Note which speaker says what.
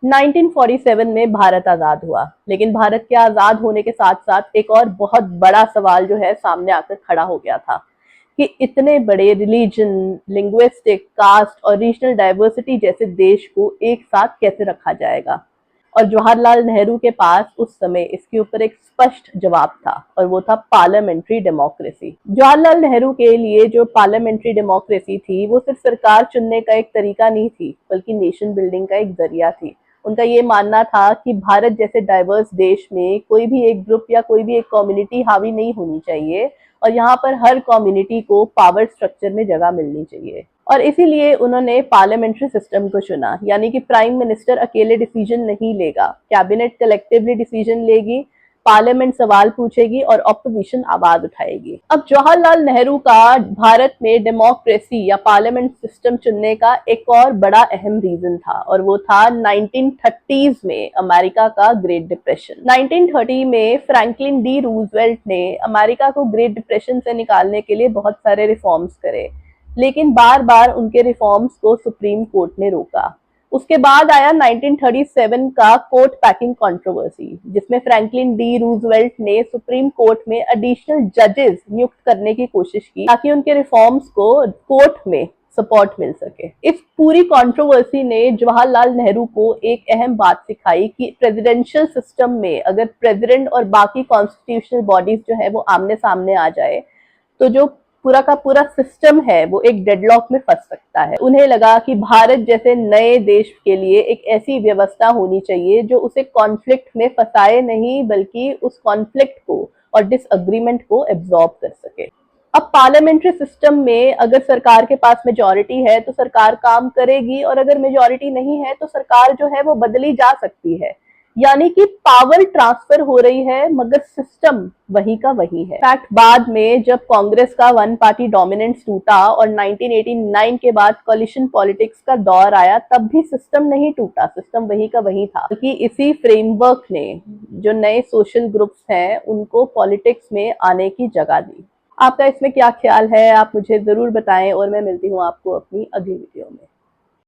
Speaker 1: 1947 में भारत आजाद हुआ, लेकिन भारत के आजाद होने के साथ साथ एक और बहुत बड़ा सवाल जो है सामने आकर खड़ा हो गया था कि इतने बड़े रिलीजन, लिंग्विस्टिक, कास्ट और रीजनल डाइवर्सिटी जैसे देश को एक साथ कैसे रखा जाएगा। और जवाहरलाल नेहरू के पास उस समय इसके ऊपर एक स्पष्ट जवाब था, और वो था पार्लियामेंट्री डेमोक्रेसी। जवाहरलाल नेहरू के लिए जो पार्लियामेंट्री डेमोक्रेसी थी वो सिर्फ सरकार चुनने का एक तरीका नहीं थी, बल्कि नेशन बिल्डिंग का एक जरिया थी। उनका ये मानना था कि भारत जैसे डाइवर्स देश में कोई भी एक ग्रुप या कोई भी एक कम्युनिटी हावी नहीं होनी चाहिए, और यहाँ पर हर कम्युनिटी को पावर स्ट्रक्चर में जगह मिलनी चाहिए। और इसीलिए उन्होंने पार्लियामेंट्री सिस्टम को चुना, यानी कि प्राइम मिनिस्टर अकेले डिसीजन नहीं लेगा, कैबिनेट कलेक्टिवली डिसीजन लेगी, पार्लियामेंट सवाल पूछेगी और ऑपोजिशन आवाज उठाएगी। अब जवाहरलाल नेहरू का भारत में डेमोक्रेसी या पार्लियामेंट सिस्टम चुनने का एक और बड़ा अहम रीजन था, और वो था 1930s में अमेरिका का ग्रेट डिप्रेशन। 1930 में फ्रैंकलिन डी रूजवेल्ट ने अमेरिका को ग्रेट डिप्रेशन से निकालने के लिए बहुत सारे रिफॉर्म्स करे, लेकिन बार बार उनके रिफॉर्म्स को सुप्रीम कोर्ट ने रोका। उसके बाद आया 1937 का कोर्ट पैकिंग कंट्रोवर्सी, जिसमें फ्रैंकलिन डी रूजवेल्ट ने सुप्रीम कोर्ट में एडिशनल जजेस नियुक्त करने की कोशिश की ताकि उनके रिफॉर्म्स को कोर्ट में सपोर्ट मिल सके। इस पूरी कंट्रोवर्सी ने जवाहरलाल नेहरू को एक अहम बात सिखाई कि प्रेसिडेंशियल सिस्टम में अगर प्रेसिडेंट और बाकी कॉन्स्टिट्यूशनल बॉडीज जो है वो आमने सामने आ जाए, तो जो पूरा का पूरा सिस्टम है वो एक डेडलॉक में फंस सकता है। उन्हें लगा कि भारत जैसे नए देश के लिए एक ऐसी व्यवस्था होनी चाहिए जो उसे कॉन्फ्लिक्ट में फंसाए नहीं, बल्कि उस कॉन्फ्लिक्ट को और डिसएग्रीमेंट को एब्जॉर्ब कर सके। अब पार्लियामेंट्री सिस्टम में अगर सरकार के पास मेजॉरिटी है तो सरकार काम करेगी, और अगर मेजॉरिटी नहीं है तो सरकार जो है वो बदली जा सकती है। यानी कि पावर ट्रांसफर हो रही है, मगर सिस्टम वही का वही है। फैक्ट, बाद में जब कांग्रेस का वन पार्टी डोमिनेंस टूटा और 1989 के बाद कोलिशन पॉलिटिक्स का दौर आया, तब भी सिस्टम नहीं टूटा, सिस्टम वही का वही था। क्योंकि इसी फ्रेमवर्क ने जो नए सोशल ग्रुप्स हैं उनको पॉलिटिक्स में आने की जगह दी। आपका इसमें क्या ख्याल है, आप मुझे जरूर बताएं, और मैं मिलती हूँ आपको अपनी अगली वीडियो में।